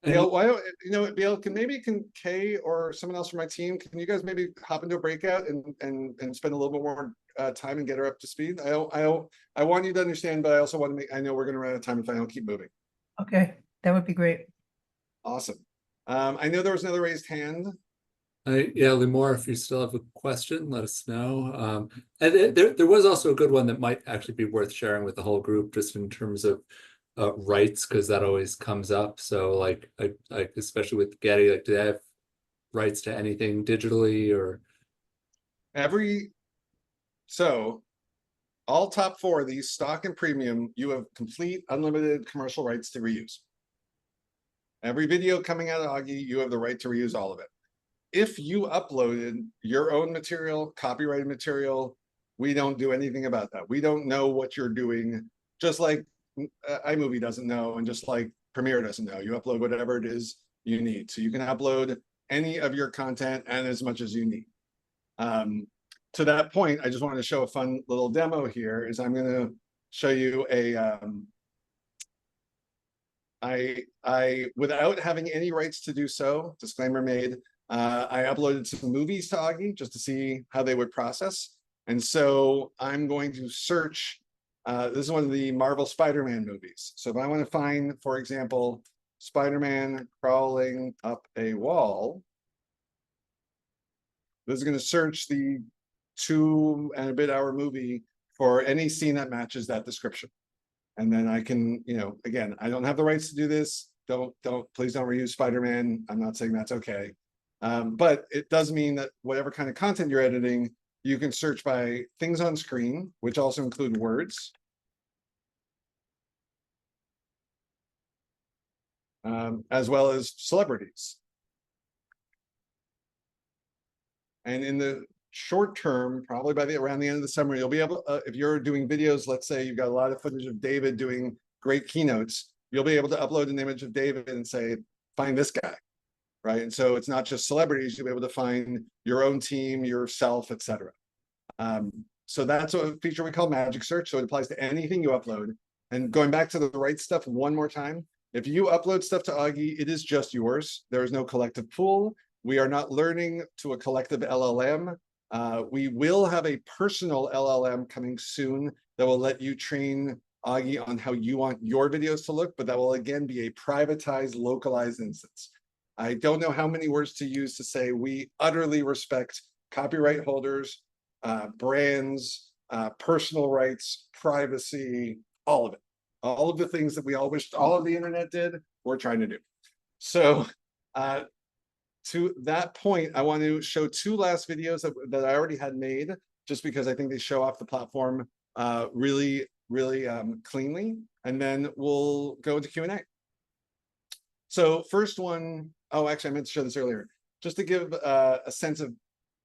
Bill, why don't you know what, Bill, can Kay or someone else from my team, can you guys maybe hop into a breakout and spend a little bit more time and get her up to speed? I want you to understand, but I also want to make, I know we're gonna run out of time if I don't keep moving. Okay, that would be great. Awesome. I know there was another raised hand. Yeah, Limor, if you still have a question, let us know. And there was also a good one that might actually be worth sharing with the whole group, just in terms of rights, because that always comes up. So like especially with Getty, like, do they have rights to anything digitally or? So all top 4 of these, stock and premium, you have complete unlimited commercial rights to reuse. Every video coming out of Augie, you have the right to reuse all of it. If you uploaded your own material, copyrighted material, we don't do anything about that. We don't know what you're doing, just like iMovie doesn't know, and just like Premiere doesn't know. You upload whatever it is you need. So you can upload any of your content and as much as you need. To that point, I just wanted to show a fun little demo here. Is I'm going to show you a I without having any rights to do so, disclaimer made, I uploaded some movies to Augie just to see how they would process. And so I'm going to search, this is one of the Marvel Spider-Man movies. So if I want to find, for example, Spider-Man crawling up a wall, this is going to search the 2 and a bit hour movie for any scene that matches that description. And then I can, you know, again, I don't have the rights to do this. Please don't reuse Spider-Man. I'm not saying that's okay. But it does mean that whatever kind of content you're editing, you can search by things on screen, which also include words. As well as celebrities. And in the short term, probably by around the end of the summer, you'll be able, if you're doing videos, let's say you've got a lot of footage of David doing great keynotes, you'll be able to upload an image of David and say, find this guy, right? And so it's not just celebrities, you'll be able to find your own team, yourself, etc. So that's a feature we call Magic Search. So it applies to anything you upload. And going back to the right stuff one more time, if you upload stuff to Augie, it is just yours. There is no collective pool. We are not learning to a collective LLM. We will have a personal LLM coming soon that will let you train Augie on how you want your videos to look, but that will again be a privatized, localized instance. I don't know how many words to use to say we utterly respect copyright holders, brands, personal rights, privacy, all of it. All of the things that we all wished all of the internet did, we're trying to do. So to that point, I want to show 2 last videos that I already had made, just because I think they show off the platform really really cleanly, and then we'll go into Q&A. So first one, oh, actually I meant to show this earlier, just to give a sense of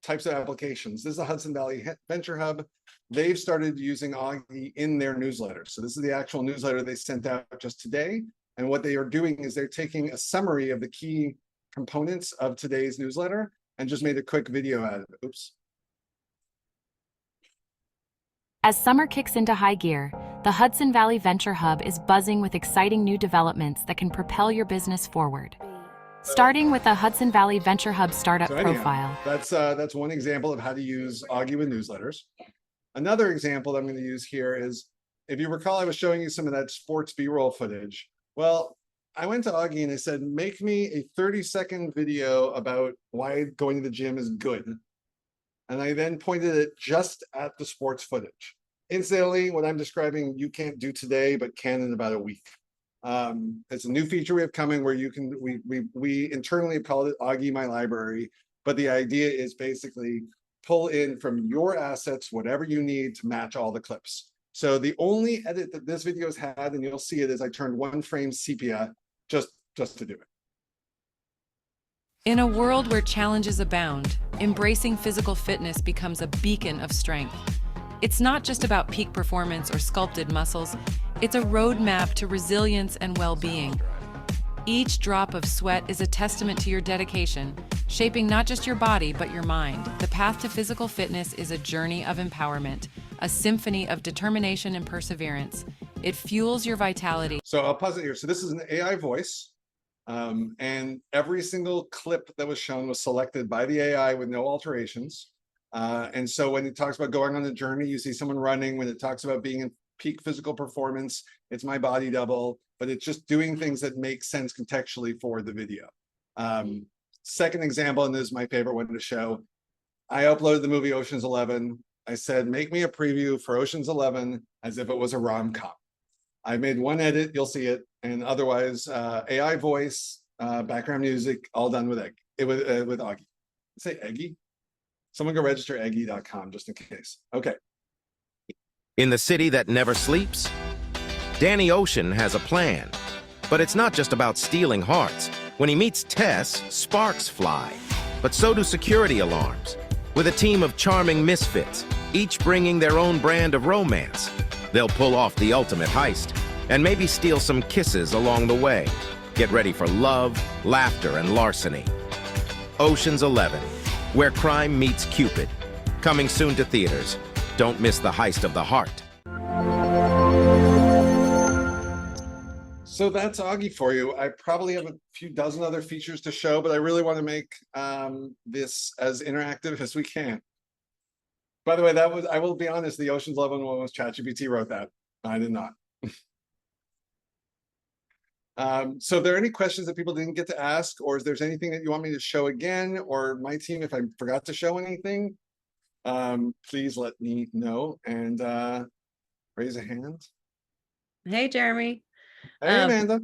types of applications. This is the Hudson Valley Venture Hub. They've started using Augie in their newsletter. So this is the actual newsletter they sent out just today. And what they are doing is they're taking a summary of the key components of today's newsletter and just made a quick video out of it. Oops. As summer kicks into high gear, the Hudson Valley Venture Hub is buzzing with exciting new developments that can propel your business forward. Starting with the Hudson Valley Venture Hub startup profile. That's one example of how to use Augie with newsletters. Another example that I'm going to use here is, if you recall, I was showing you some of that sports B-roll footage. Well, I went to Augie and I said, make me a 30-second video about why going to the gym is good. And I then pointed it just at the sports footage. Incidentally, what I'm describing, you can't do today, but can in about a week. It's a new feature we have coming where you can, we internally have called it Augie My Library, but the idea is basically pull in from your assets whatever you need to match all the clips. So the only edit that this video has had, and you'll see it, is I turned one frame sepia just to do it. In a world where challenges abound, embracing physical fitness becomes a beacon of strength. It's not just about peak performance or sculpted muscles, it's a roadmap to resilience and well-being. Each drop of sweat is a testament to your dedication, shaping not just your body, but your mind. The path to physical fitness is a journey of empowerment, a symphony of determination and perseverance. It fuels your vitality. So I'll pause it here. So this is an AI voice. And every single clip that was shown was selected by the AI with no alterations. And so when it talks about going on a journey, you see someone running. When it talks about being in peak physical performance, it's my body double, but it's just doing things that make sense contextually for the video. Second example, and this is my favorite one to show. I uploaded the movie Ocean's 11. I said, make me a preview for Ocean's 11 as if it was a rom-com. I made one edit, you'll see it, and otherwise AI voice, background music, all done with Augie. Say Eggie? Someone go register Eggie.com just in case. Okay. In the city that never sleeps, Danny Ocean has a plan. But it's not just about stealing hearts. When he meets Tess, sparks fly. But so do security alarms. With a team of charming misfits, each bringing their own brand of romance, they'll pull off the ultimate heist and maybe steal some kisses along the way. Get ready for love, laughter, and larceny. Ocean's 11, where crime meets Cupid. Coming soon to theaters. Don't miss the heist of the heart. So that's Augie for you. I probably have a few dozen other features to show, but I really want to make this as interactive as we can. By the way, that was, I will be honest, the Ocean's 11 one was ChatGPT wrote that. I did not. So if there are any questions that people didn't get to ask, or if there's anything that you want me to show again, or my team, if I forgot to show anything, please let me know and raise a hand. Hey, Jeremy. Hey, Amanda.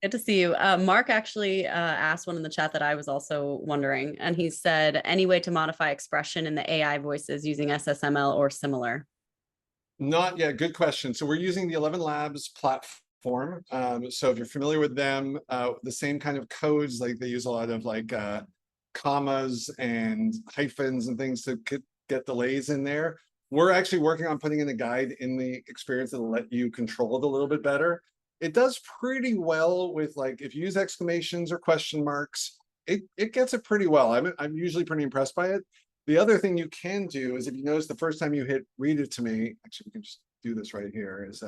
Good to see you. Mark actually asked one in the chat that I was also wondering, and he said, any way to modify expression in the AI voices using SSML or similar? Not yet. Good question. So we're using the 11 Labs platform. So if you're familiar with them, the same kind of codes, like they use a lot of like commas and hyphens and things to get delays in there. We're actually working on putting in a guide in the experience that'll let you control it a little bit better. It does pretty well with, like, if you use exclamations or question marks, it gets it pretty well. I'm usually pretty impressed by it. The other thing you can do is, if you notice the first time you hit read it to me, actually we can just do this right here, is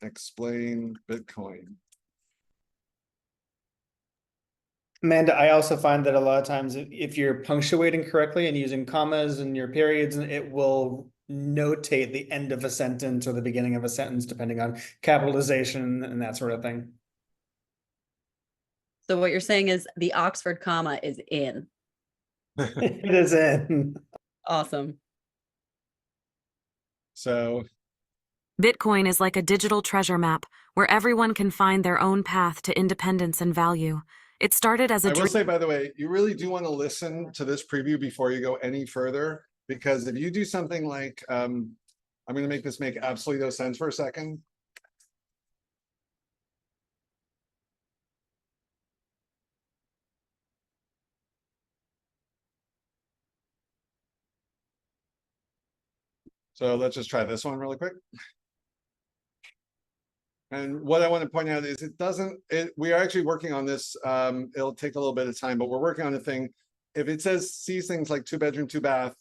explain Bitcoin. Amanda, I also find that a lot of times if you're punctuating correctly and using commas and your periods, it will notate the end of a sentence or the beginning of a sentence, depending on capitalization and that sort of thing. So what you're saying is the Oxford comma is in. It is in. Awesome. So Bitcoin is like a digital treasure map where everyone can find their own path to independence and value. It started as a I will say, by the way, you really do want to listen to this preview before you go any further, because if you do something like, I'm going to make this make absolutely no sense for a second. So let's just try this one really quick. And what I want to point out is we are actually working on this. It'll take a little bit of time, but we're working on the thing. If it sees things like 2-bedroom, 2-bath,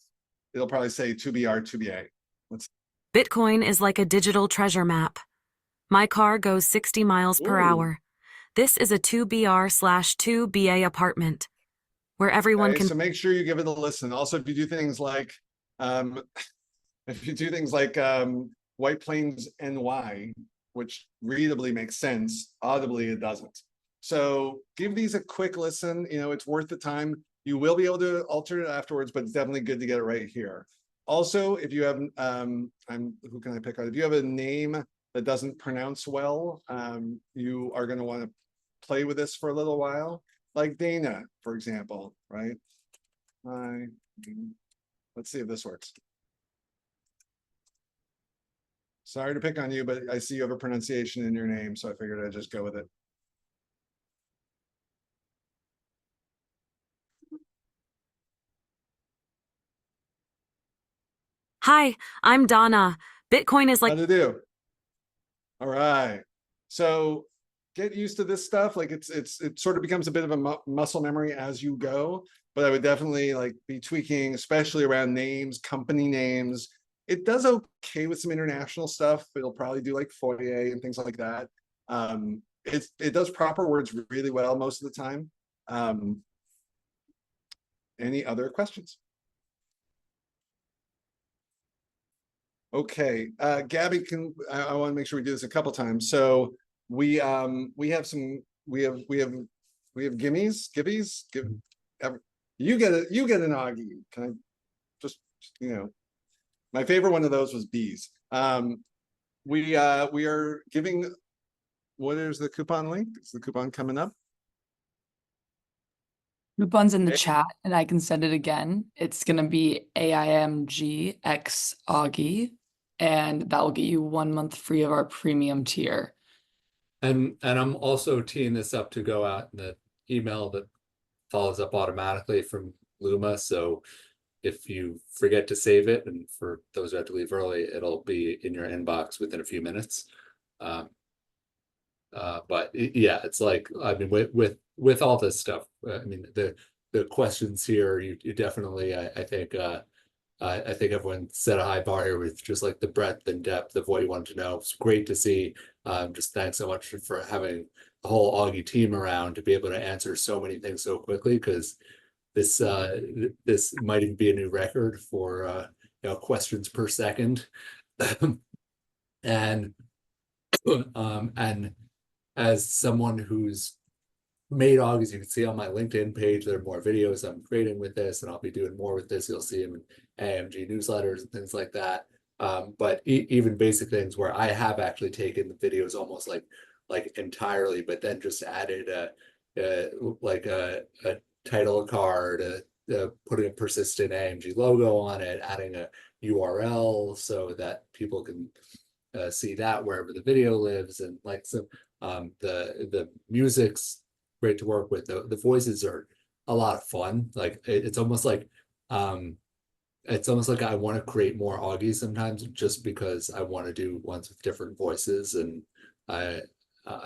it'll probably say 2BR, 2BA. Bitcoin is like a digital treasure map. My car goes 60 miles per hour. This is a 2BR/2BA apartment where everyone can. So make sure you give it a listen. Also, if you do things like, White Plains NY, which readably makes sense, audibly it doesn't. So give these a quick listen. You know, it's worth the time. You will be able to alter it afterwards, but it's definitely good to get it right here. Also, if you have, who can I pick on? If you have a name that doesn't pronounce well, you are going to want to play with this for a little while, like Dana, for example, right? Let's see if this works. Sorry to pick on you, but I see you have a pronunciation in your name, so I figured I'd just go with it. Hi, I'm Donna. Bitcoin is like. How to do? All right. So get used to this stuff. Like it sort of becomes a bit of a muscle memory as you go, but I would definitely like be tweaking, especially around names, company names. It does okay with some international stuff. It'll probably do like foyer and things like that. It does proper words really well most of the time. Any other questions? Okay, Gabby, I want to make sure we do this a couple times. So we have gimmies. You get an Augie. Can I just, you know, my favorite one of those was bees. We are giving, what is the coupon link? Is the coupon coming up? Coupon's in the chat and I can send it again. It's gonna be AIMG X Augie, and that will get you 1 month free of our premium tier. And I'm also teeing this up to go out in the email that follows up automatically from Luma. So if you forget to save it, and for those who have to leave early, it'll be in your inbox within a few minutes. But yeah, it's like, I mean, with all this stuff, I mean, the questions here, you definitely, I think everyone set a high bar here with just like the breadth and depth of what you wanted to know. It's great to see. Just thanks so much for having the whole Augie team around to be able to answer so many things so quickly, because this might even be a new record for questions per second. and as someone who's made Augies, you can see on my LinkedIn page, there are more videos I'm creating with this, and I'll be doing more with this. You'll see them in AIMG newsletters and things like that. But even basic things where I have actually taken the videos almost like entirely, but then just added a title card, putting a persistent AIMG logo on it, adding a URL so that people can see that wherever the video lives, and like some the music's great to work with. The voices are a lot of fun. Like it's almost like I want to create more Augies sometimes, just because I want to do ones with different voices. And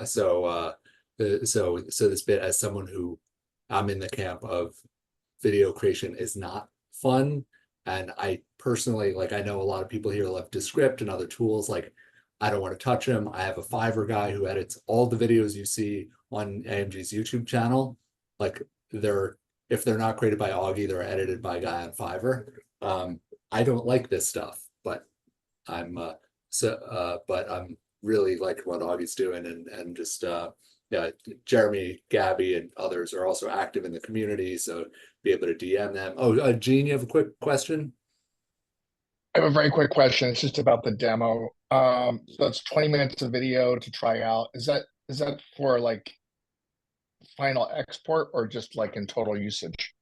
so this bit, as someone who, I'm in the camp of video creation is not fun, and I personally, like, I know a lot of people here love Descript and other tools. Like, I don't want to touch them. I have a Fiverr guy who edits all the videos you see on AIMG's YouTube channel. Like, if they're not created by Augie, they're edited by a guy on Fiverr. I don't like this stuff, but I'm really like what Augie's doing, and just yeah, Jeremy, Gabby, and others are also active in the community, so be able to DM them. Oh, Gene, you have a quick question? I have a very quick question. It's just about the demo. So it's 20 minutes of video to try out. Is that for like final export, or just like in total usage?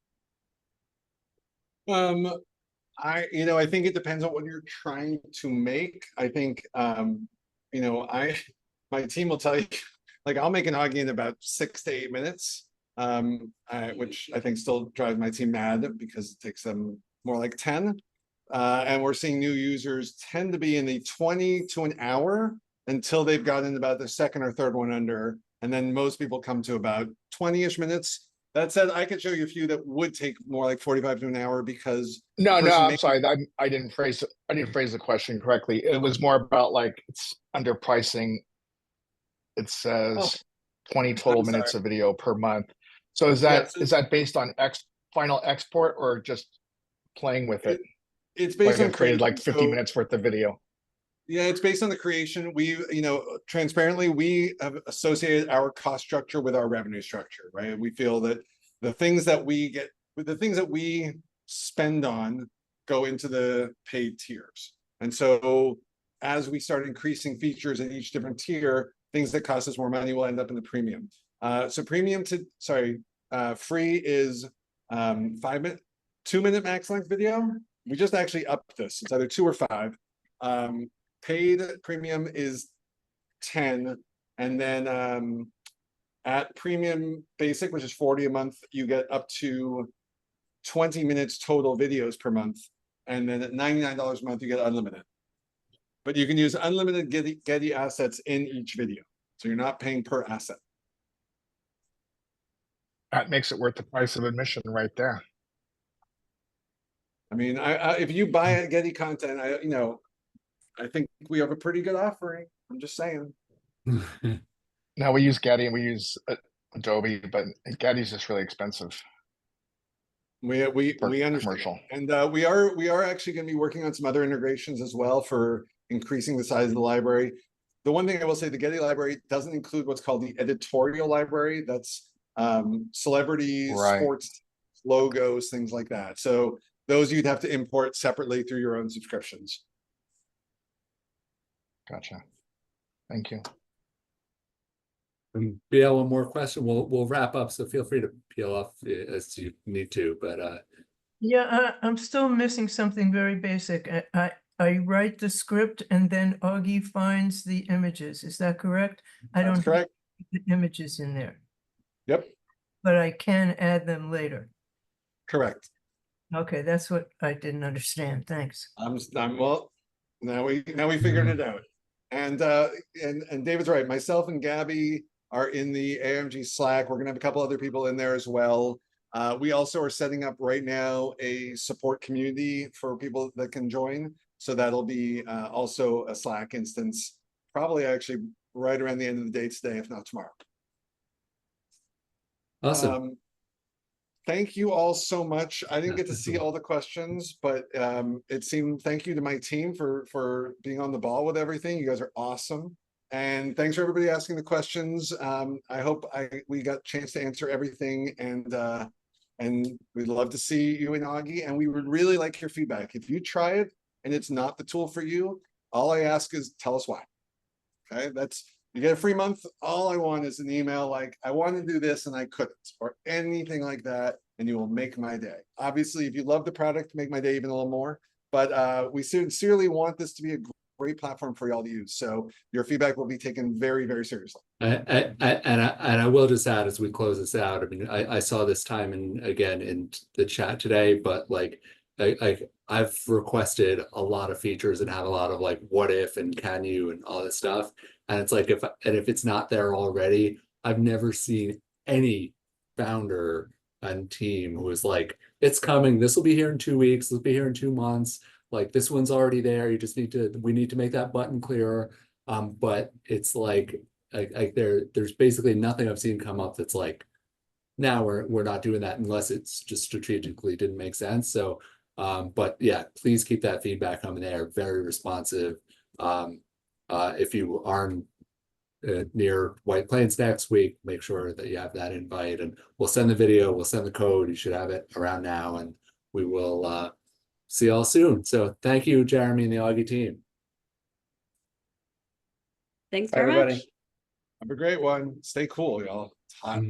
I think it depends on what you're trying to make. I think, my team will tell you, like, I'll make an Augie in about 6 to 8 minutes, which I think still drives my team mad because it takes them more like 10. And we're seeing new users tend to be in the 20 to an hour until they've gotten about the second or third one under. And then most people come to about 20-ish minutes. That said, I could show you a few that would take more like 45 to an hour because No, I'm sorry. I didn't phrase the question correctly. It was more about like it's underpricing. It says 20 total minutes of video per month. So is that based on final export or just playing with it? It's based on created like 50 minutes worth of video. Yeah, it's based on the creation. Transparently, we have associated our cost structure with our revenue structure, right? We feel that the things that we spend on go into the paid tiers. And so as we start increasing features in each different tier, things that cost us more money will end up in the premium. Free is 2-minute max length video. We just actually upped this. It's either 2 or 5. Paid premium is 10, and then at premium basic, which is 40 a month, you get up to 20 minutes total videos per month, and then at $99 a month you get unlimited. But you can use unlimited Getty assets in each video, so you're not paying per asset. That makes it worth the price of admission right there. I mean, if you buy Getty content, I think we have a pretty good offering. I'm just saying. Now we use Getty and we use Adobe, but Getty's just really expensive. We understand. Commercial. And we are actually going to be working on some other integrations as well for increasing the size of the library. The one thing I will say, the Getty library doesn't include what's called the editorial library. That's celebrities, sports, logos, things like that. So those you'd have to import separately through your own subscriptions. Gotcha. Thank you. Yeah, one more question. We'll wrap up. So feel free to peel off as you need to. But yeah, I'm still missing something very basic. I write the script and then Augie finds the images. Is that correct? I don't have the images in there. Yep. But I can add them later. Correct. Okay, that's what I didn't understand. Thanks. Well, now we figured it out. And David's right. Myself and Gabby are in the AIMG Slack. We're gonna have a couple other people in there as well. We also are setting up right now a support community for people that can join. So that'll be also a Slack instance, probably actually right around the end of the day today, if not tomorrow. Awesome. Thank you all so much. I didn't get to see all the questions, but thank you to my team for being on the ball with everything. You guys are awesome. And thanks for everybody asking the questions. I hope we got a chance to answer everything, and we'd love to see you in Augie, and we would really like your feedback. If you try it and it's not the tool for you, all I ask is tell us why. Okay, you get a free month. All I want is an email like, I want to do this and I couldn't, or anything like that, and you will make my day. Obviously, if you love the product, make my day even a little more. But we sincerely want this to be a great platform for y'all to use. So your feedback will be taken very, very seriously. And I will just add as we close this out. I mean, I saw this time and again in the chat today, but like I've requested a lot of features and have a lot of like what if and can you and all this stuff. And it's like if it's not there already, I've never seen any founder and team who is like, it's coming, this will be here in 2 weeks, this will be here in 2 months. Like this one's already there. You just we need to make that button clearer. But it's like there's basically nothing I've seen come up that's like, now we're not doing that unless it's just strategically didn't make sense. So but yeah, please keep that feedback coming there. Very responsive. If you aren't near White Plains next week, make sure that you have that invite, and we'll send the video, we'll send the code. You should have it around now, and we will see y'all soon. So thank you, Jeremy and the Augie team. Thanks very much. Have a great one. Stay cool, y'all. It's hot.